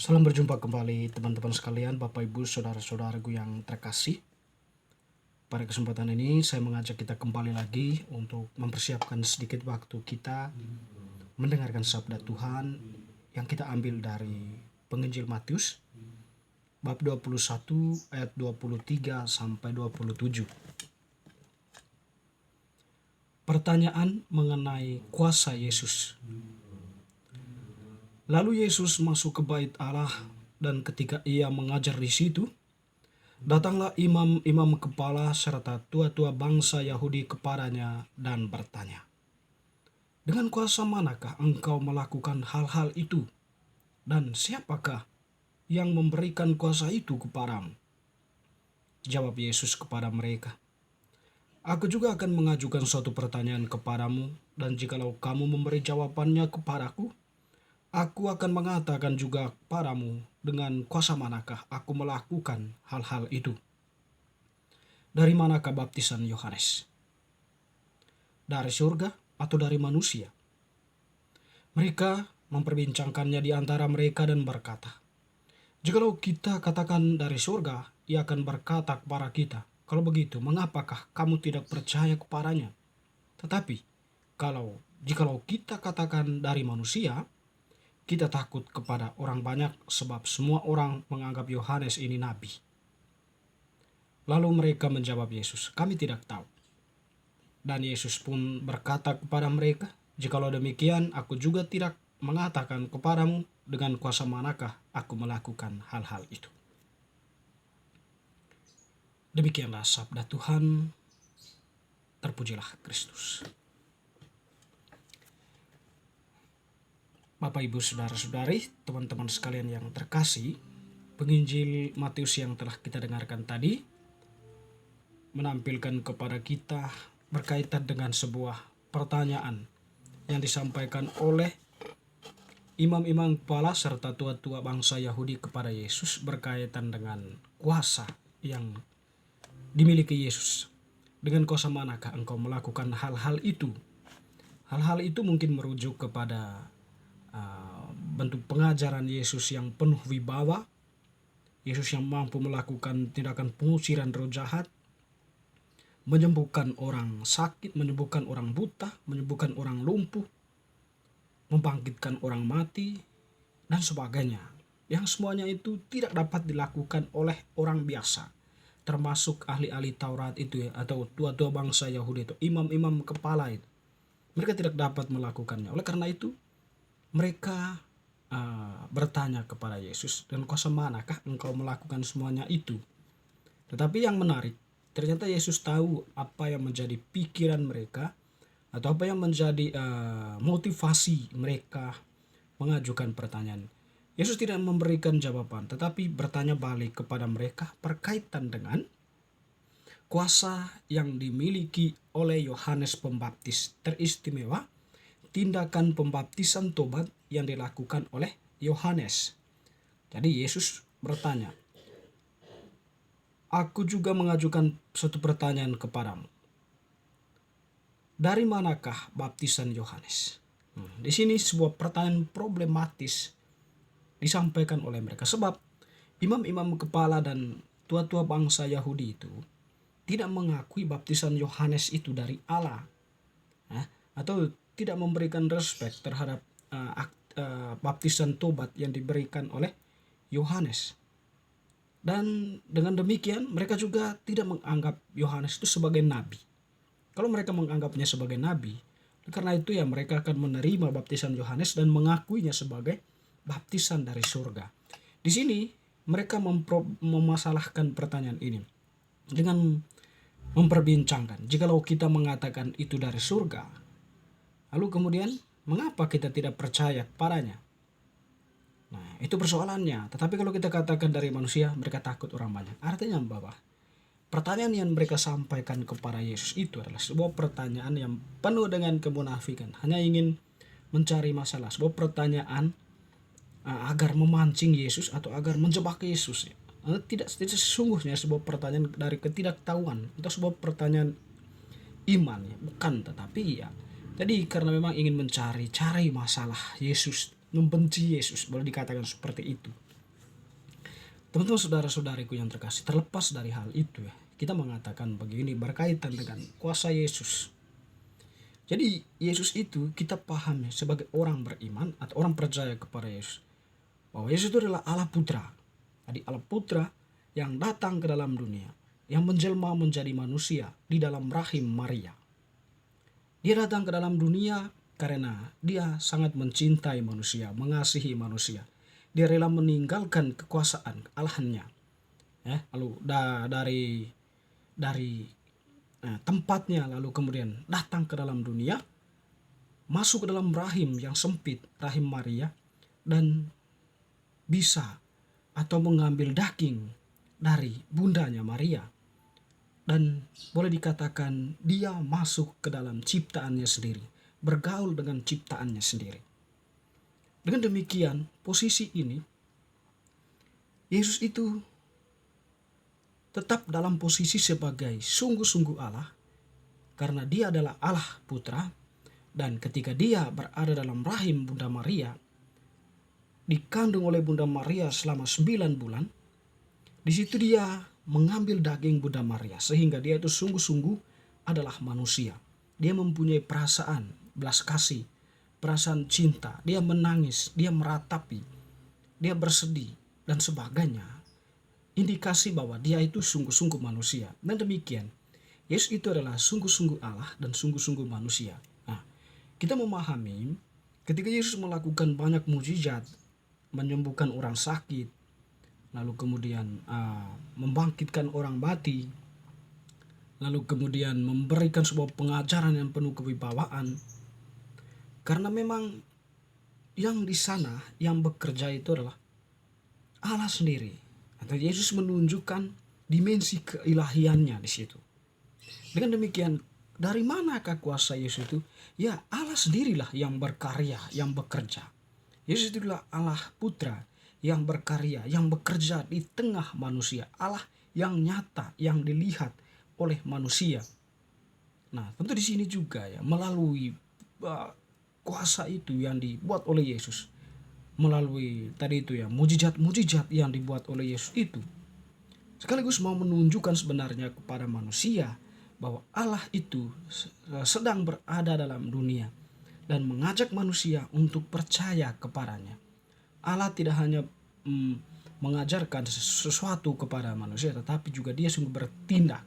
Salam berjumpa kembali teman-teman sekalian, Bapak Ibu, saudara-saudaraku yang terkasih. Pada kesempatan ini saya mengajak kita kembali lagi untuk mempersiapkan sedikit waktu kita mendengarkan sabda Tuhan yang kita ambil dari Penginjil Matius bab 21 ayat 23 sampai 27. Pertanyaan mengenai kuasa Yesus. Lalu Yesus masuk ke bait Allah, dan ketika ia mengajar di situ, datanglah imam-imam kepala serta tua-tua bangsa Yahudi kepadanya dan bertanya, "Dengan kuasa manakah engkau melakukan hal-hal itu? Dan siapakah yang memberikan kuasa itu kepadamu?" Jawab Yesus kepada mereka, "Aku juga akan mengajukan suatu pertanyaan kepadamu, dan jikalau kamu memberi jawabannya kepadaku, aku akan mengatakan juga kepadamu dengan kuasa manakah aku melakukan hal-hal itu. Dari manakah baptisan Yohanes? Dari surga atau dari manusia?" Mereka memperbincangkannya di antara mereka dan berkata, "Jikalau kita katakan dari surga, ia akan berkata kepada kita, 'Kalau begitu, mengapakah kamu tidak percaya kepadanya?' Tetapi jikalau kita katakan dari manusia, kita takut kepada orang banyak, sebab semua orang menganggap Yohanes ini nabi." Lalu mereka menjawab Yesus, "Kami tidak tahu." Dan Yesus pun berkata kepada mereka, "Jikalau demikian, aku juga tidak mengatakan kepadamu dengan kuasa manakah aku melakukan hal-hal itu." Demikianlah sabda Tuhan, terpujilah Kristus. Bapak, Ibu, saudara-saudari, teman-teman sekalian yang terkasih, Penginjil Matius yang telah kita dengarkan tadi menampilkan kepada kita berkaitan dengan sebuah pertanyaan yang disampaikan oleh imam-imam kepala serta tua-tua bangsa Yahudi kepada Yesus berkaitan dengan kuasa yang dimiliki Yesus. Dengan kuasa manakah engkau melakukan hal-hal itu? Hal-hal itu mungkin merujuk kepada bentuk pengajaran Yesus yang penuh wibawa, Yesus yang mampu melakukan tindakan pengusiran roh jahat, menyembuhkan orang sakit, menyembuhkan orang buta, menyembuhkan orang lumpuh, membangkitkan orang mati, dan sebagainya. Yang semuanya itu tidak dapat dilakukan oleh orang biasa, termasuk ahli-ahli Taurat itu ya, atau tua-tua bangsa Yahudi itu, imam-imam kepala itu. Mereka tidak dapat melakukannya. Oleh karena itu, mereka bertanya kepada Yesus, "Dan kuasa manakah engkau melakukan semuanya itu?" Tetapi yang menarik, ternyata Yesus tahu apa yang menjadi pikiran mereka atau apa yang menjadi motivasi mereka mengajukan pertanyaan. Yesus tidak memberikan jawaban, tetapi bertanya balik kepada mereka berkaitan dengan kuasa yang dimiliki oleh Yohanes Pembaptis, teristimewa tindakan pembaptisan tobat yang dilakukan oleh Yohanes. Jadi Yesus bertanya, "Aku juga mengajukan suatu pertanyaan kepadamu. Dari manakah baptisan Yohanes?" Di sini sebuah pertanyaan problematis disampaikan oleh mereka, sebab imam-imam kepala dan tua-tua bangsa Yahudi itu tidak mengakui baptisan Yohanes itu dari Allah, atau tidak memberikan respek terhadap baptisan tobat yang diberikan oleh Yohanes. Dan dengan demikian mereka juga tidak menganggap Yohanes itu sebagai nabi. Kalau mereka menganggapnya sebagai nabi, karena itu ya mereka akan menerima baptisan Yohanes dan mengakuinya sebagai baptisan dari surga. Di sini mereka memasalahkan pertanyaan ini dengan memperbincangkan, jikalau kita mengatakan itu dari surga, lalu kemudian mengapa kita tidak percaya padanya? Nah, itu persoalannya. Tetapi kalau kita katakan dari manusia, mereka takut orang banyak. Artinya bahwa pertanyaan yang mereka sampaikan kepada Yesus itu adalah sebuah pertanyaan yang penuh dengan kemunafikan. Hanya ingin mencari masalah. Sebuah pertanyaan agar memancing Yesus atau agar menjebak Yesus. Tidak sesungguhnya sebuah pertanyaan dari ketidaktahuan atau sebuah pertanyaan iman, ya. Bukan, tetapi ya. Jadi karena memang ingin mencari masalah Yesus membenci Yesus, boleh dikatakan seperti itu. Teman-teman saudara-saudariku yang terkasih, terlepas dari hal itu ya, kita mengatakan begini berkaitan dengan kuasa Yesus. Jadi Yesus itu kita pahami sebagai orang beriman atau orang percaya kepada Yesus, bahwa Yesus itu adalah Allah Putra. Jadi Allah Putra yang datang ke dalam dunia, yang menjelma menjadi manusia di dalam rahim Maria. Dia datang ke dalam dunia karena dia sangat mencintai manusia, mengasihi manusia. Dia rela meninggalkan kekuasaan Allahannya. Ya, lalu dari tempatnya lalu kemudian datang ke dalam dunia, masuk ke dalam rahim yang sempit, rahim Maria, dan bisa atau mengambil daging dari bundanya Maria. Dan boleh dikatakan dia masuk ke dalam ciptaannya sendiri, bergaul dengan ciptaannya sendiri. Dengan demikian, posisi ini, Yesus itu tetap dalam posisi sebagai sungguh-sungguh Allah, karena dia adalah Allah Putra, dan ketika dia berada dalam rahim Bunda Maria, dikandung oleh Bunda Maria selama 9 bulan, di situ dia mengambil daging Bunda Maria, sehingga dia itu sungguh-sungguh adalah manusia. Dia mempunyai perasaan belas kasih, perasaan cinta, dia menangis, dia meratapi, dia bersedih, dan sebagainya. Indikasi bahwa dia itu sungguh-sungguh manusia. Dan demikian, Yesus itu adalah sungguh-sungguh Allah dan sungguh-sungguh manusia. Nah, kita memahami ketika Yesus melakukan banyak mujizat, menyembuhkan orang sakit, lalu kemudian membangkitkan orang mati, lalu kemudian memberikan sebuah pengajaran yang penuh kewibawaan. Karena memang yang di sana yang bekerja itu adalah Allah sendiri. Atau Yesus menunjukkan dimensi keilahiannya di situ. Dengan demikian, dari manakah kuasa Yesus itu? Ya, Allah sendirilah yang berkarya, yang bekerja. Yesus itu adalah Allah Putra yang berkarya, yang bekerja di tengah manusia. Allah yang nyata, yang dilihat oleh manusia. Nah, tentu di sini juga ya, melalui kuasa itu yang dibuat oleh Yesus, melalui tadi itu ya, mujizat-mujizat yang dibuat oleh Yesus itu, sekaligus mau menunjukkan sebenarnya kepada manusia bahwa Allah itu sedang berada dalam dunia dan mengajak manusia untuk percaya kepadanya. Allah tidak hanya mengajarkan sesuatu kepada manusia, tetapi juga dia sungguh bertindak.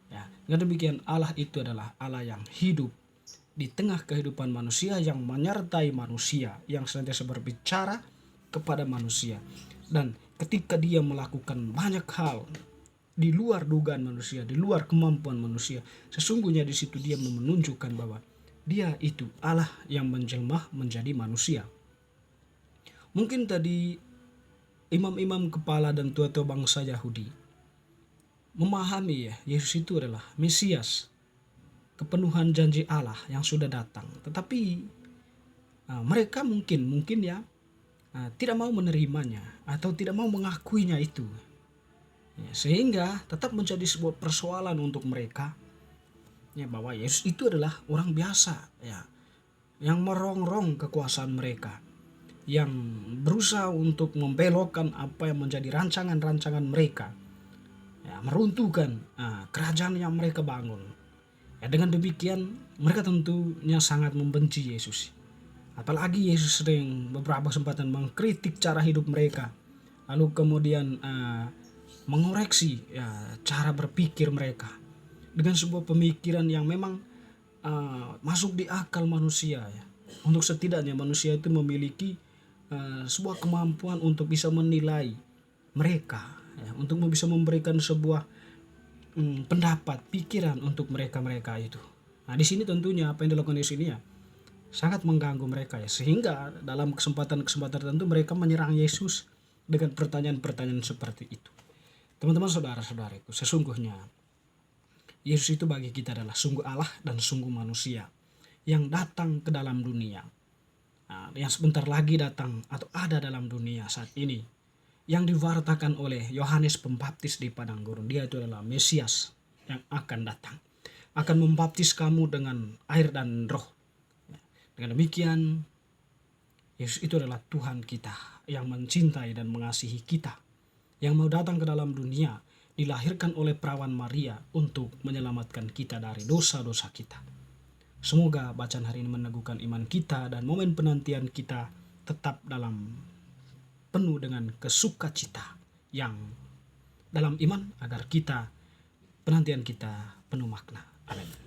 Ya, dengan demikian Allah itu adalah Allah yang hidup di tengah kehidupan manusia, yang menyertai manusia, yang senantiasa berbicara kepada manusia. Dan ketika dia melakukan banyak hal di luar dugaan manusia, di luar kemampuan manusia, sesungguhnya di situ dia menunjukkan bahwa dia itu Allah yang menjelma menjadi manusia. Mungkin tadi imam-imam kepala dan tua-tua bangsa Yahudi memahami ya, Yesus itu adalah Mesias, kepenuhan janji Allah yang sudah datang. Tetapi mereka mungkin ya tidak mau menerimanya atau tidak mau mengakuinya itu. Ya, sehingga tetap menjadi sebuah persoalan untuk mereka ya, bahwa Yesus itu adalah orang biasa ya, yang merongrong kekuasaan mereka, yang berusaha untuk membelokkan apa yang menjadi rancangan-rancangan mereka, ya, meruntuhkan kerajaan yang mereka bangun. Ya, dengan demikian mereka tentunya sangat membenci Yesus. Apalagi Yesus sering beberapa kesempatan mengkritik cara hidup mereka, lalu kemudian mengoreksi ya, cara berpikir mereka dengan sebuah pemikiran yang memang masuk di akal manusia ya. Untuk setidaknya manusia itu memiliki sebuah kemampuan untuk bisa menilai mereka ya, untuk bisa memberikan sebuah pendapat, pikiran untuk mereka itu. Nah, di sini tentunya apa yang dilakukan di sini ya sangat mengganggu mereka ya, sehingga dalam kesempatan-kesempatan tertentu mereka menyerang Yesus dengan pertanyaan-pertanyaan seperti itu. Teman-teman saudara-saudariku, sesungguhnya Yesus itu bagi kita adalah sungguh Allah dan sungguh manusia yang datang ke dalam dunia. Nah, yang sebentar lagi datang atau ada dalam dunia saat ini, yang diwartakan oleh Yohanes Pembaptis di padang gurun. Dia itu adalah Mesias yang akan datang, akan membaptis kamu dengan air dan roh. Dengan demikian Yesus itu adalah Tuhan kita yang mencintai dan mengasihi kita, yang mau datang ke dalam dunia, dilahirkan oleh perawan Maria untuk menyelamatkan kita dari dosa-dosa kita. Semoga bacaan hari ini meneguhkan iman kita dan momen penantian kita tetap dalam penuh dengan kesukacita yang dalam iman, agar penantian kita penuh makna. Amin.